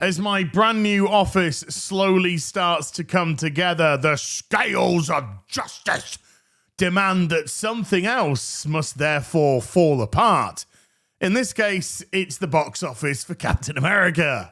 As my brand new office slowly starts to come together, the scales of justice demand that something else must therefore fall apart. In this case, it's the box office for Captain America.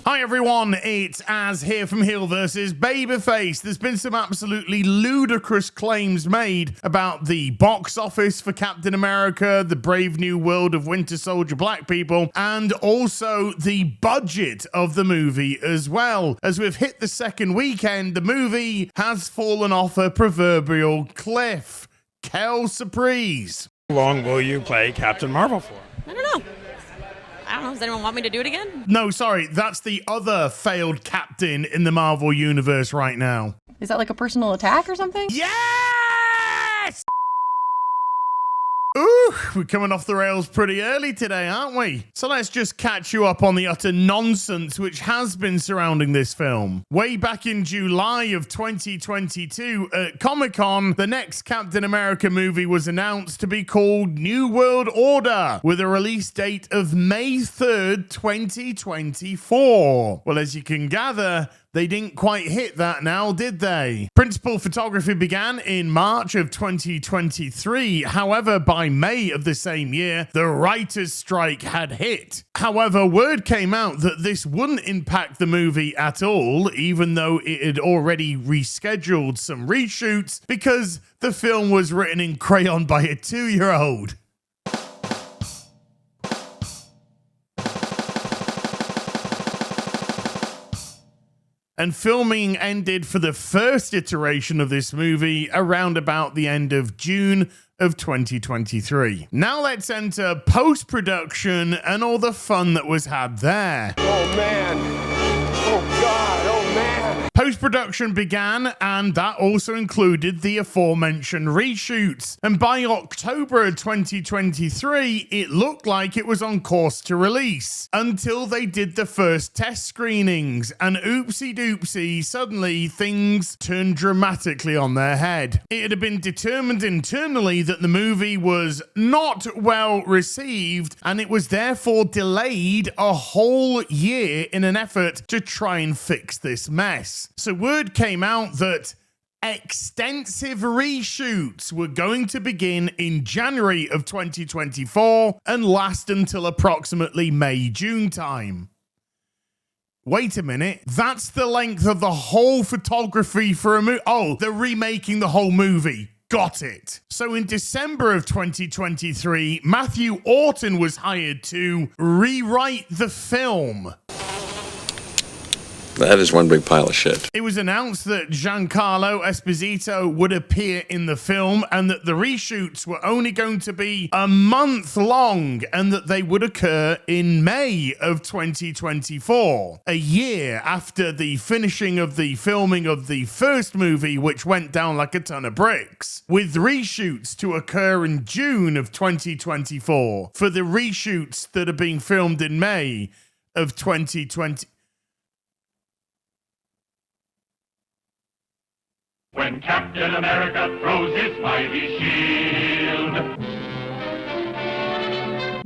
Hi everyone, it's Az here from HeelvsBabyface. There's been some absolutely ludicrous claims made about the box office for Captain America, the Brave New World of Winter Soldier Black People, and also the budget of the movie as well. As we've hit the second weekend, the movie has fallen off a proverbial cliff. Quelle surprise. How long will you play Captain Marvel for? I don't know. Does anyone want me to do it again? No, sorry, that's the other failed captain in the Marvel Universe right now. Is that like a personal attack or something? Yes! Ooh, we're coming off the rails pretty early today, aren't we? So let's just catch you up on the utter nonsense which has been surrounding this film. Way back in July of 2022 at Comic-Con, the next Captain America movie was announced to be called New World Order, with a release date of May 3rd, 2024. Well, as you can gather, they didn't quite hit that now, did they? Principal photography began in March of 2023. However, by May of the same year, the writer's strike had hit. However, word came out that this wouldn't impact the movie at all, even though it had already rescheduled some reshoots because the film was written in crayon by a 2-year-old. And filming ended for the first iteration of this movie around about the end of June of 2023. Now let's enter post-production and all the fun that was had there. Oh man. Oh God. Oh man. Post-production began, and that also included the aforementioned reshoots. And by October of 2023, it looked like it was on course to release, until they did the first test screenings, and oopsie doopsie, suddenly things turned dramatically on their head. It had been determined internally that the movie was not well received, and it was therefore delayed a whole year in an effort to try and fix this mess. So word came out that extensive reshoots were going to begin in January of 2024 and last until approximately May-June time. Wait a minute, that's the length of the whole photography for a movie. Oh, they're remaking the whole movie. Got it. So in December of 2023, Matthew Orton was hired to rewrite the film. That is one big pile of shit. It was announced that Giancarlo Esposito would appear in the film and that the reshoots were only going to be a month long and that they would occur in May of 2024, a year after the finishing of the filming of the first movie, which went down like a ton of bricks, with reshoots to occur in June of 2024 for the reshoots that are being filmed in May of 2020. When Captain America throws his mighty shield.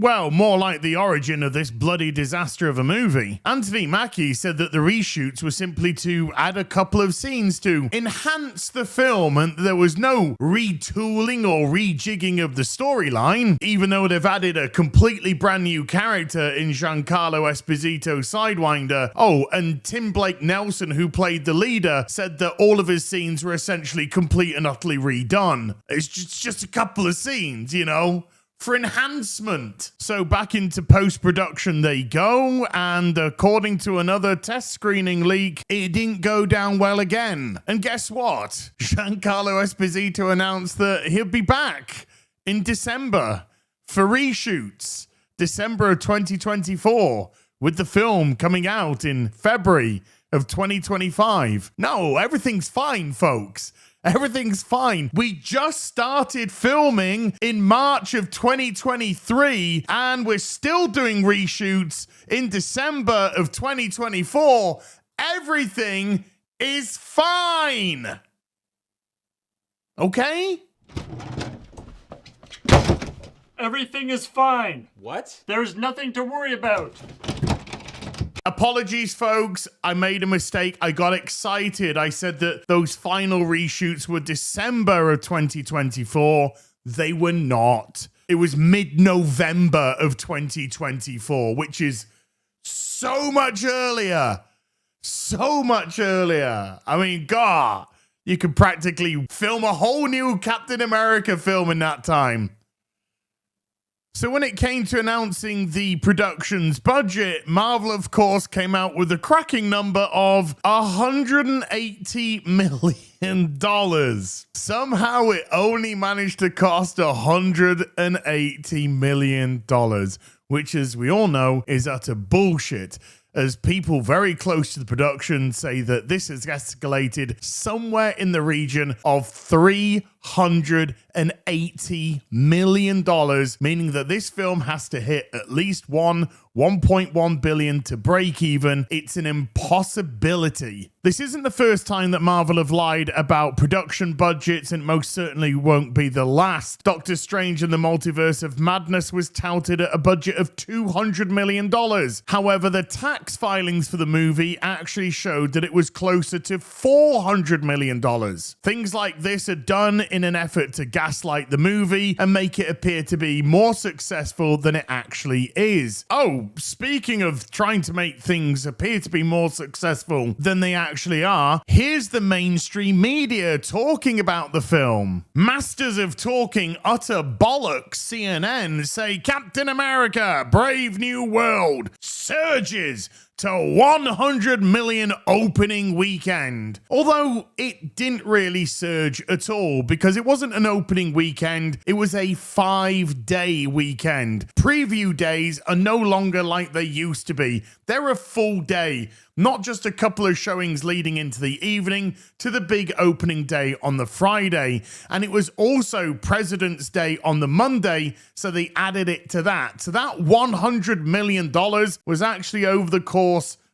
Well, more like the origin of this bloody disaster of a movie. Anthony Mackie said that the reshoots were simply to add a couple of scenes to enhance the film, and there was no retooling or rejigging of the storyline, even though they've added a completely brand new character in Giancarlo Esposito Sidewinder. Oh, and Tim Blake Nelson, who played the leader, said that all of his scenes were essentially complete and utterly redone. It's just a couple of scenes, you know, for enhancement. So back into post-production they go, and according to another test screening leak, it didn't go down well again. And guess what? Giancarlo Esposito announced that he'll be back in December for reshoots, December of 2024, with the film coming out in February of 2025. No, everything's fine, folks. Everything's fine. We just started filming in March of 2023, and we're still doing reshoots in December of 2024. Everything is fine. Okay? Everything is fine. What? There's nothing to worry about. Apologies, folks. I made a mistake. I got excited. I said that those final reshoots were December of 2024. They were not. It was mid-November of 2024, which is so much earlier. So much earlier. I mean, God, you could practically film a whole new Captain America film in that time. So when it came to announcing the production's budget, Marvel, of course, came out with a cracking number of $180 million. Somehow it only managed to cost $180 million, which, as we all know, is utter bullshit, as people very close to the production say that this has escalated somewhere in the region of $380 million, meaning that this film has to hit at least $1.1 billion to break even. It's an impossibility. This isn't the first time that Marvel have lied about production budgets, and most certainly won't be the last. Doctor Strange and the Multiverse of Madness was touted at a budget of $200 million. However, the tax filings for the movie actually showed that it was closer to $400 million. Things like this are done in an effort to gaslight the movie and make it appear to be more successful than it actually is. Oh, speaking of trying to make things appear to be more successful than they actually are, here's the mainstream media talking about the film. Masters of talking utter bollocks, CNN, say Captain America, Brave New World surges to 100 million opening weekend. Although it didn't really surge at all, because it wasn't an opening weekend, it was a 5-day weekend. Preview days are no longer like they used to be. They're a full day, not just a couple of showings leading into the evening to the big opening day on the Friday. And it was also President's Day on the Monday, so they added it to that. So that $100 million was actually over the course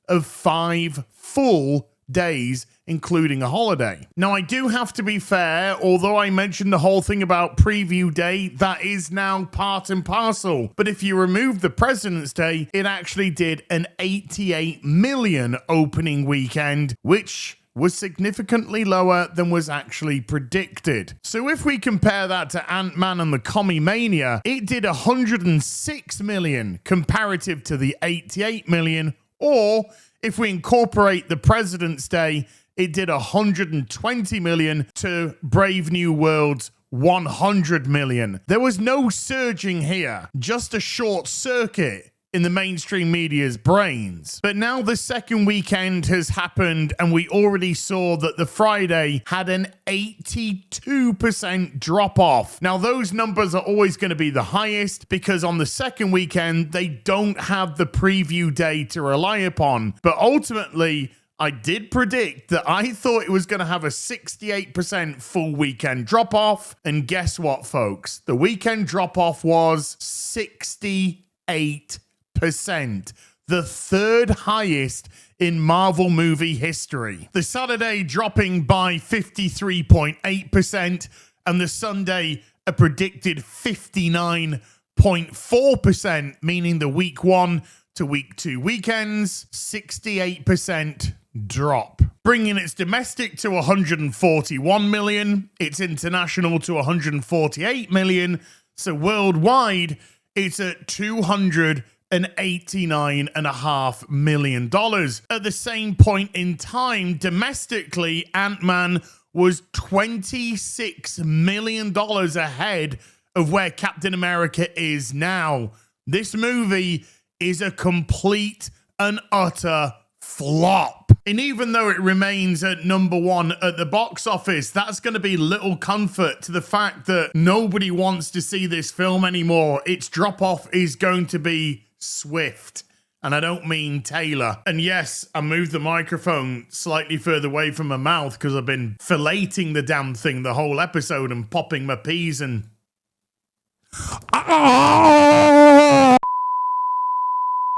of 5 full days, including a holiday. Now, I do have to be fair, although I mentioned the whole thing about preview day, that is now part and parcel. But if you remove the President's Day, it actually did an 88 million opening weekend, which was significantly lower than was actually predicted. So if we compare that to Ant-Man and the Commie-Mania, it did 106 million comparative to the 88 million, or if we incorporate the President's Day, it did 120 million to Brave New World's 100 million. There was no surging here, just a short circuit in the mainstream media's brains. But now the second weekend has happened, and we already saw that the Friday had an 82% drop off. Now, those numbers are always going to be the highest because on the second weekend, they don't have the preview day to rely upon. But ultimately, I did predict that I thought it was going to have a 68% full weekend drop off. And guess what, folks? The weekend drop off was 68%. The third highest in Marvel movie history. The Saturday dropping by 53.8%, and the Sunday a predicted 59.4%, meaning the week 1 to week 2 weekends, 68% drop. Bringing its domestic to 141 million, its international to 148 million, so worldwide it's at $289.5 million. At the same point in time, domestically, Ant-Man was $26 million ahead of where Captain America is now. This movie is a complete and utter flop. And even though it remains at number 1 at the box office, that's going to be little comfort to the fact that nobody wants to see this film anymore. Its drop-off is going to be swift. And I don't mean Taylor. And yes, I moved the microphone slightly further away from my mouth because I've been filleting the damn thing the whole episode and popping my peas and...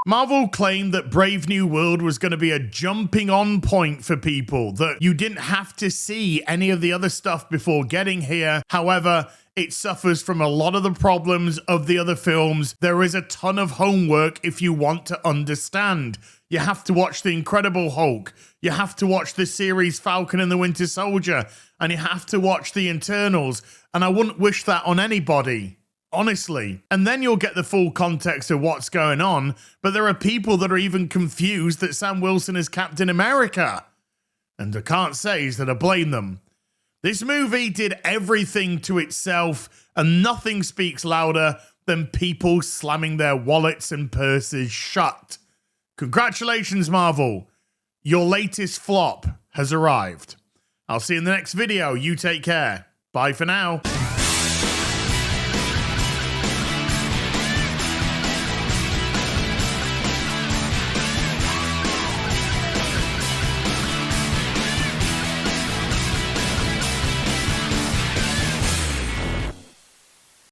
Marvel claimed that Brave New World was going to be a jumping on point for people, that you didn't have to see any of the other stuff before getting here. However, It suffers from a lot of the problems of the other films. There is a ton of homework if you want to understand. You have to watch The Incredible Hulk. You have to watch the series Falcon and the Winter Soldier. And you have to watch The Internals. And I wouldn't wish that on anybody. Honestly. And then you'll get the full context of what's going on. But there are people that are even confused that Sam Wilson is Captain America. And I can't say that I blame them. This movie did everything to itself, and nothing speaks louder than people slamming their wallets and purses shut. Congratulations, Marvel. Your latest flop has arrived. I'll see you in the next video. You take care. Bye for now.